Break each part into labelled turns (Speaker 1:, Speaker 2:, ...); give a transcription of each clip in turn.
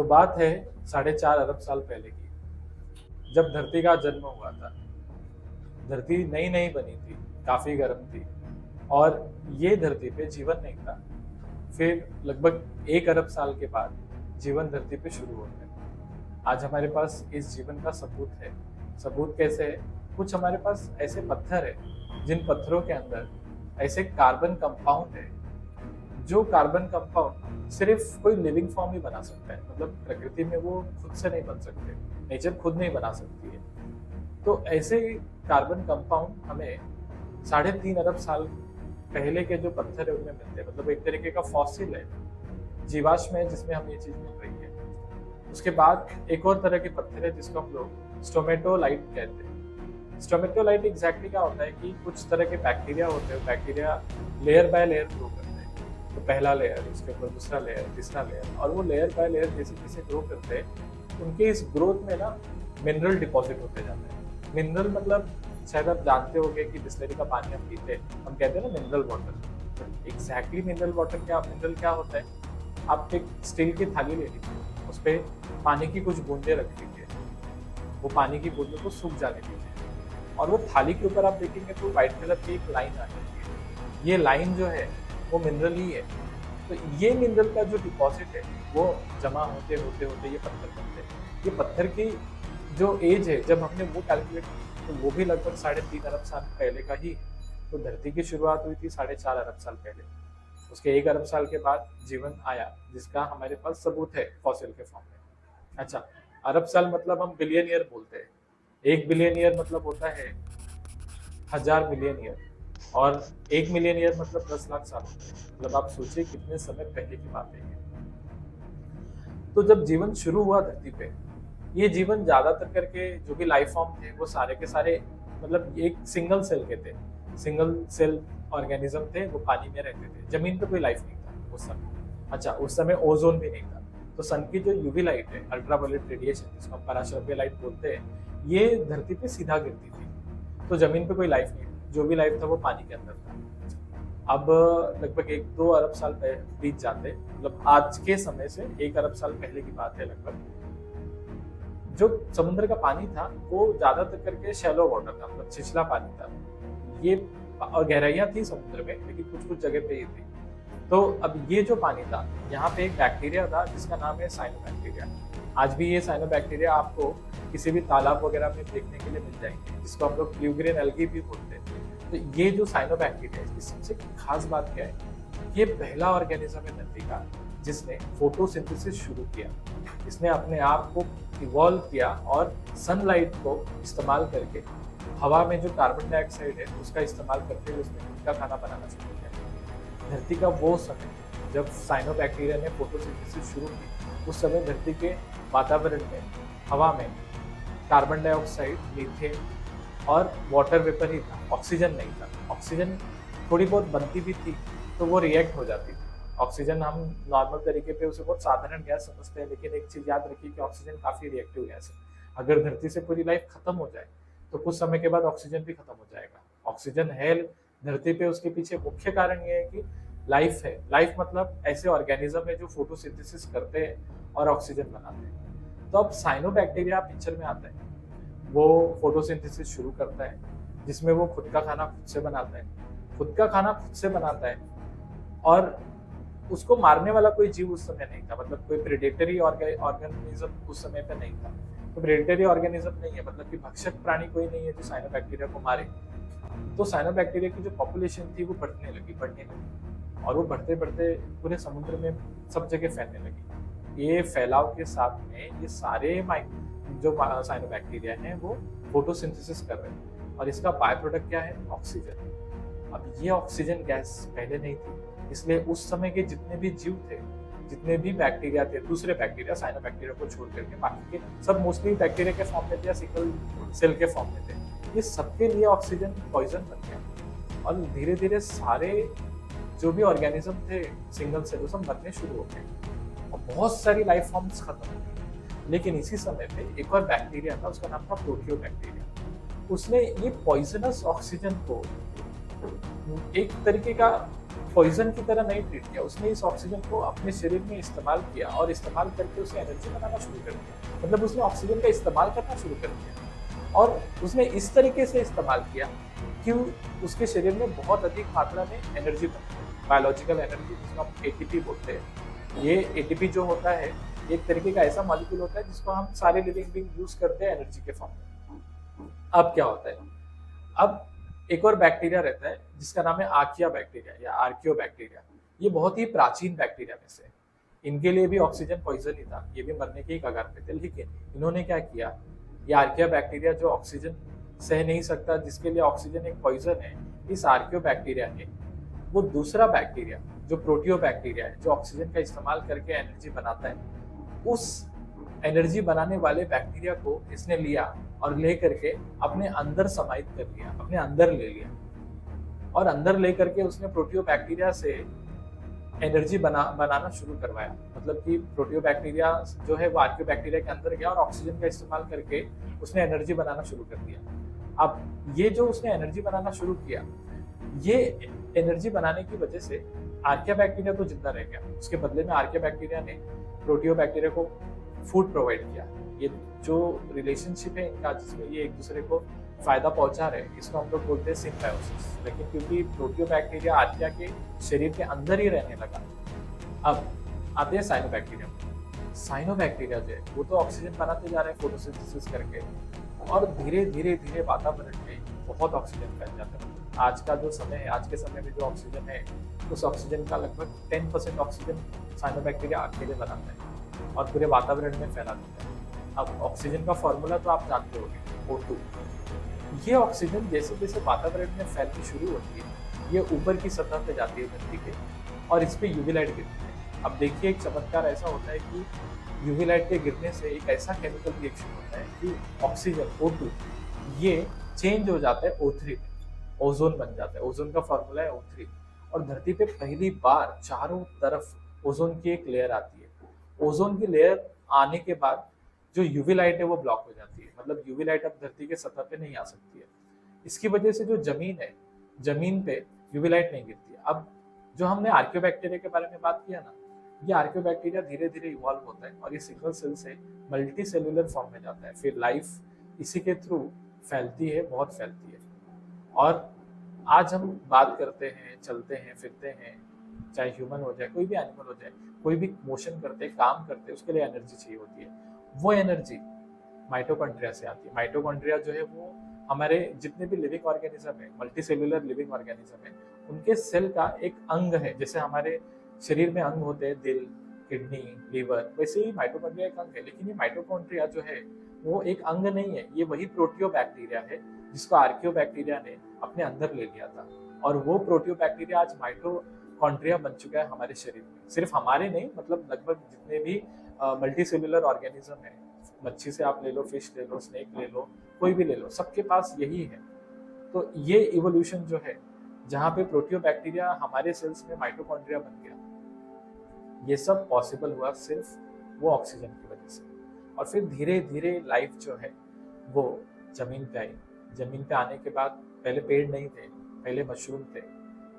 Speaker 1: तो बात है 4.5 अरब साल पहले की, जब धरती का जन्म हुआ था। धरती नई नई बनी थी, काफी गर्म थी, और ये धरती पे जीवन नहीं था। फिर लगभग 1 अरब साल के बाद जीवन धरती पे शुरू हो गया। आज हमारे पास इस जीवन का सबूत है। सबूत कैसे है? कुछ हमारे पास ऐसे पत्थर है जिन पत्थरों के अंदर ऐसे कार्बन कंपाउंड है, जो कार्बन कंपाउंड सिर्फ कोई लिविंग फॉर्म ही बना सकता है। मतलब प्रकृति में वो खुद से नहीं बन सकते, नेचर खुद नहीं बना सकती है। तो ऐसे ही कार्बन कंपाउंड हमें 3.5 अरब साल पहले के जो पत्थर है उनमें मिलते हैं। मतलब एक तरीके का फॉसिल है, जीवाश्म है, जिसमें हमें ये चीज मिल रही है। उसके बाद एक और तरह के पत्थर है जिसको हम लोग स्टोमेटोलाइट कहते हैं। स्टोमेटोलाइट एग्जैक्टली क्या होता है कि कुछ तरह के बैक्टीरिया होते हैं। Bacteria layer by layer grow करते हैं। तो पहला लेयर, उसके ऊपर दूसरा लेयर, तीसरा लेयर, और वो लेयर बाय लेयर जैसे जैसे ग्रो करते हैं, उनके इस ग्रोथ में ना मिनरल डिपॉजिट होते जाते हैं। मिनरल मतलब शायद आप जानते होंगे कि बिस्लरी का पानी हम पीते हैं, हम कहते हैं ना mineral water. Exactly mineral water क्या, मिनरल क्या होता है? आप एक स्टील की थाली ले लीजिए, उस पर पानी की कुछ बूंदे रख दीजिए, वो पानी की बूंदों को सूख जाने दीजिए, और वो थाली के ऊपर आप देखेंगे तो व्हाइट कलर की एक लाइन आ जाती है। ये लाइन जो है वो मिनरल ही है। तो ये मिनरल का जो डिपॉजिट है वो जमा होते होते होते ये पत्थर बनते हैं। ये पत्थर की जो एज है, जब हमने वो कैलकुलेट की तो वो भी लगभग 3.5 अरब साल पहले का ही है। तो धरती की शुरुआत हुई थी 4.5 अरब साल पहले। उसके 1 अरब साल के बाद जीवन आया, जिसका हमारे पास सबूत है फॉसिल के फॉर्म में। अच्छा, अरब साल मतलब हम बिलियन ईयर बोलते हैं। 1 बिलियन ईयर मतलब होता है 1000 मिलियन ईयर, और 1 मिलियन ईयर मतलब 10 लाख साल होते हैं। मतलब आप सोचिए कितने समय पहले की बात है ये। तो जब जीवन शुरू हुआ धरती पे, ये जीवन ज्यादातर करके जो भी लाइफ फॉर्म थे वो सारे के सारे मतलब एक सिंगल सेल के थे। सिंगल सेल ऑर्गेनिज्म थे, वो पानी में रहते थे। जमीन पे कोई लाइफ नहीं था उस समय। अच्छा, उस समय ओजोन भी नहीं था। तो सन की जो यूवी लाइट है, अल्ट्रावायलेट रेडिएशन, जिसको हम पराश्रव्य लाइट बोलते हैं, ये धरती पे सीधा गिरती थी। तो जमीन पे कोई लाइफ नहीं थी। जो भी लाइफ था वो पानी के अंदर था। अब लगभग 1-2 अरब साल बीत जाते, मतलब आज के समय से 1 अरब साल पहले की बात है लगभग। जो समुद्र का पानी था वो ज्यादातर करके शैलो वाटर था, मतलब छिछला पानी था ये, और गहराइयां थी समुद्र में, लेकिन कुछ कुछ जगह पे ही थी। तो अब ये जो पानी था, यहाँ पे एक बैक्टीरिया था जिसका नाम है साइनोबैक्टीरिया। आज भी ये साइनोबैक्टीरिया आपको किसी भी तालाब वगैरह में देखने के लिए मिल जाएंगे, जिसको हम लोग ब्लू ग्रीन एल्गी भी बोलते हैं। तो ये जो साइनोबैक्टीरिया है, इसकी सबसे खास बात क्या है? ये पहला ऑर्गेनिज्म है धरती का जिसने फोटोसिंथेसिस शुरू किया। इसने अपने आप को इवॉल्व किया और सनलाइट को इस्तेमाल करके हवा में जो कार्बन डाइऑक्साइड है उसका इस्तेमाल करते हुए उसने खुद का खाना बनाना शुरू किया। धरती का वो समय जब साइनोबैक्टीरिया ने फोटोसिंथेसिस शुरू की, उस समय धरती के वातावरण में, हवा में कार्बन डाइऑक्साइड, मीथेन और वाटर वेपर ही था, ऑक्सीजन नहीं था। ऑक्सीजन थोड़ी बहुत बनती भी थी तो वो रिएक्ट हो जाती थी। ऑक्सीजन हम नॉर्मल तरीके पे उसे बहुत साधारण गैस समझते हैं, लेकिन एक चीज याद रखिए कि ऑक्सीजन काफी रिएक्टिव गैस है। अगर धरती से पूरी लाइफ खत्म हो जाए तो कुछ समय के बाद ऑक्सीजन भी खत्म हो जाएगा। ऑक्सीजन है धरती पे, उसके पीछे मुख्य कारण ये है कि लाइफ है। लाइफ मतलब ऐसे ऑर्गेनिज्म है जो फोटोसिंथेसिस करते हैं और ऑक्सीजन बनाते हैं। तो अब साइनोबैक्टीरिया पिक्चर में आता है। वो फोटोसिंथेसिस शुरू करता है, जिसमें वो खुद का खाना खुद से बनाता है। खुद का खाना खुद से बनाता है, और उसको मारने वाला कोई जीव उस समय नहीं था। मतलब कोई प्रेडेटरी ऑर्गेनिज्म उस समय पे नहीं था। तो प्रेडेटरी ऑर्गेनिज्म नहीं है, मतलब कि भक्षक प्राणी कोई नहीं है जो साइनोबैक्टीरिया को मारे। तो साइनोबैक्टीरिया की जो पॉपुलेशन थी वो बढ़ने लगी, और वो बढ़ते बढ़ते पूरे समुद्र में सब जगह फैलने लगी। ये फैलाव के साथ में ये सारे जो साइनोबैक्टीरिया हैं वो फोटोसिंथेसिस कर रहे हैं, और इसका बाय प्रोडक्ट क्या है? ऑक्सीजन। अब ये ऑक्सीजन गैस पहले नहीं थी, इसलिए उस समय के जितने भी जीव थे, जितने भी बैक्टीरिया थे, दूसरे बैक्टीरिया, साइनोबैक्टीरिया को छोड़ करके बाकी के सब मोस्टली बैक्टीरिया के फॉर्म में थे या सिंगल सेल के फॉर्म में थे, ये सबके लिए ऑक्सीजन पॉइजन बन गया। और धीरे धीरे सारे जो भी ऑर्गेनिज्म थे सिंगल सेल, सब मरने शुरू हो गए और बहुत सारी लाइफ फॉर्म्स खत्म हो गई। लेकिन इसी समय पे एक और बैक्टीरिया था, उसका नाम था प्रोटियोबैक्टीरिया। उसने ये पॉइजनस ऑक्सीजन को एक तरीके का पॉइजन की तरह नहीं ट्रीट किया, उसने इस ऑक्सीजन को अपने शरीर में इस्तेमाल किया और इस्तेमाल करके उसने एनर्जी बनाना शुरू कर दिया। मतलब उसने ऑक्सीजन का इस्तेमाल करना शुरू कर दिया और उसने इस तरीके से इस्तेमाल किया कि उसके शरीर में बहुत अधिक मात्रा में एनर्जी बनी, बायोलॉजिकल एनर्जी, जिसको हम एटीपी बोलते हैं। ये एटीपी जो होता है एक तरीके का ऐसा मॉलिक्यूल होता है जिसको हम सारे लिविंग बीइंग यूज करते हैं एनर्जी के फॉर्म में। अब क्या होता है, अब एक और बैक्टीरिया रहता है जिसका नाम है आर्किया बैक्टीरिया या आर्कियो बैक्टीरिया। ये बहुत ही प्राचीन बैक्टीरिया में से, इनके लिए भी ऑक्सीजन पॉइजन ही था, ये भी मरने के ही कगार पे थे। लेकिन इन्होंने क्या किया, ये आर्किया बैक्टीरिया जो ऑक्सीजन सह नहीं सकता, जिसके लिए ऑक्सीजन एक पॉइजन है, इस आर्कियो बैक्टीरिया ने वो दूसरा बैक्टीरिया जो प्रोटियो बैक्टीरिया है, जो ऑक्सीजन का इस्तेमाल करके एनर्जी बनाता है, उस एनर्जी बनाने वाले बैक्टीरिया को इसने लिया और ले करके अपने अंदर समाहित कर लिया, अपने अंदर ले लिया और अंदर ले करके उसने प्रोटियो बैक्टीरिया से एनर्जी बनाना शुरू करवाया। मतलब कि प्रोटियो बैक्टीरिया जो है वो आर्कियो बैक्टीरिया के अंदर गया और ऑक्सीजन का इस्तेमाल करके उसने एनर्जी बनाना शुरू कर दिया। अब ये जो उसने एनर्जी बनाना शुरू किया, ये एनर्जी बनाने की वजह से आर्किया बैक्टीरिया तो जिंदा रह गया, उसके बदले में आर्किया बैक्टीरिया ने प्रोटियो बैक्टीरिया को फूड प्रोवाइड किया। ये जो रिलेशनशिप है इनका, जिसमें ये एक दूसरे को फायदा पहुंचा रहे हैं, इसको हम लोग बोलते हैं सिम्बायोसिस। लेकिन क्योंकि प्रोटियो बैक्टीरिया आर्किया के शरीर के अंदर ही रहने लगा, अब आते हैं साइनोबैक्टीरिया। साइनोबैक्टीरिया जो है वो तो ऑक्सीजन बनाते जा रहे हैं फोटोसिंथेसिस करके, और धीरे धीरे धीरे वातावरण में बहुत ऑक्सीजन फैल जाता है। आज का जो समय है, आज के समय में जो ऑक्सीजन है, उस ऑक्सीजन का लगभग 10% ऑक्सीजन साइनोबैक्टीरिया अकेले बनाता है और पूरे वातावरण में फैला देता है। अब ऑक्सीजन का फॉर्मूला तो आप जानते होंगे, O2। ये ऑक्सीजन जैसे जैसे वातावरण में फैलनी शुरू होती है, ये ऊपर की सतह पे जाती है धरती के, और इस पे यूवी लाइट गिरती है। अब देखिए एक चमत्कार ऐसा होता है कि यूवी लाइट के गिरने से एक ऐसा केमिकल रिएक्शन होता है कि ऑक्सीजन O2 ये चेंज हो जाता है O3 में, ओजोन बन जाता है। ओजोन का फॉर्मूला है O3, और धरती पे पहली बार चारों तरफ ओजोन की एक लेयर आती है। ओजोन की लेयर आने के बाद जो यूवी लाइट है वो ब्लॉक हो जाती है, मतलब यूवी लाइट अब धरती के सतह पे नहीं आ सकती है। इसकी वजह से जो जमीन है, जमीन पे यूवी लाइट नहीं गिरती है। अब जो हमने आर्कियोबैक्टीरिया के बारे में बात किया ना, ये आर्कियोबैक्टीरिया धीरे धीरे इवॉल्व होता है और ये सिंगल सेल से मल्टी सेलुलर फॉर्म में जाता है। फिर लाइफ इसी के थ्रू फैलती है, बहुत फैलती है। और आज हम बात करते हैं, चलते हैं, फिरते हैं, चाहे ह्यूमन हो जाए, कोई भी एनिमल हो जाए, कोई भी मोशन करते, काम करते, उसके लिए एनर्जी चाहिए होती है। वो एनर्जी माइटोकॉन्ड्रिया से आती है। माइटोकॉन्ड्रिया जो है वो हमारे जितने भी लिविंग ऑर्गेनिज्म है, मल्टी सेलुलर लिविंग ऑर्गेनिज्म है, उनके सेल का एक अंग है। जैसे हमारे शरीर में अंग होते हैं, दिल, किडनी, लीवर, वैसे ही माइटोकॉन्ड्रिया एक अंग है। लेकिन ये माइटोकॉन्ड्रिया जो है वो एक अंग नहीं है, ये वही प्रोटियो बैक्टीरिया है जिसको आर्कियो बैक्टीरिया ने अपने अंदर ले लिया था। और वो प्रोटियो बैक्टीरिया आज माइटोकॉन्ड्रिया बन चुका है हमारे शरीर में। सिर्फ हमारे नहीं, मतलब लगभग जितने भी मल्टी सेलुलर ऑर्गेनिज्म है, मच्छी से आप ले लो, फिश ले लो, स्नेक ले लो, कोई भी ले लो, सबके पास यही है। तो ये इवोल्यूशन जो है, जहाँ पे प्रोटियो बैक्टीरिया हमारे सेल्स में माइटोकॉन्ड्रिया बन गया, ये सब पॉसिबल हुआ सिर्फ वो ऑक्सीजन की वजह से। और फिर धीरे धीरे लाइफ जो है वो जमीन पे आई। जमीन पे आने के बाद पहले पेड़ नहीं थे, पहले मशरूम थे।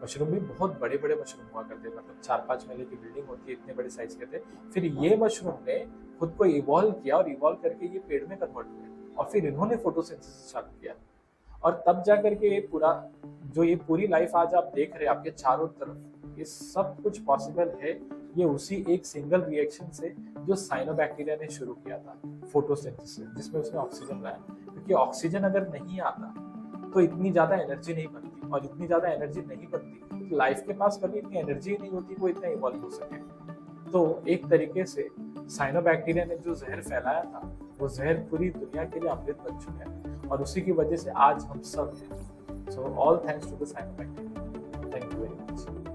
Speaker 1: मशरूम भी बहुत बड़े बड़े मशरूम हुआ करते, मतलब 4-5 महले की बिल्डिंग होती है, इतने बड़े साइज के थे। फिर ये मशरूम ने खुद को इवॉल्व किया और इवॉल्व करके ये पेड़ में कन्वर्ट हुए, और फिर इन्होंने फोटोसिंथेसिस चालू किया। और तब जा करके ये पूरा जो ये पूरी लाइफ आज आप देख रहे हैं आपके चारों तरफ, ये सब कुछ पॉसिबल है ये उसी एक सिंगल रिएक्शन से जो साइनोबैक्टीरिया ने शुरू किया था, फोटोसिंथेसिस, जिसमें उसने ऑक्सीजन लाया। क्योंकि ऑक्सीजन अगर नहीं आता तो इतनी ज्यादा एनर्जी नहीं बनती, और इतनी ज्यादा एनर्जी नहीं बनती तो लाइफ के पास कभी इतनी एनर्जी नहीं होती वो इतना इवॉल्व हो सके। तो एक तरीके से साइनोबैक्टीरिया ने जो जहर फैलाया था, वो जहर पूरी दुनिया के लिए अमृत बन चुका है, और उसी की वजह से आज हम सब हैं। So all thanks to the cyanobacteria. Thank you very much.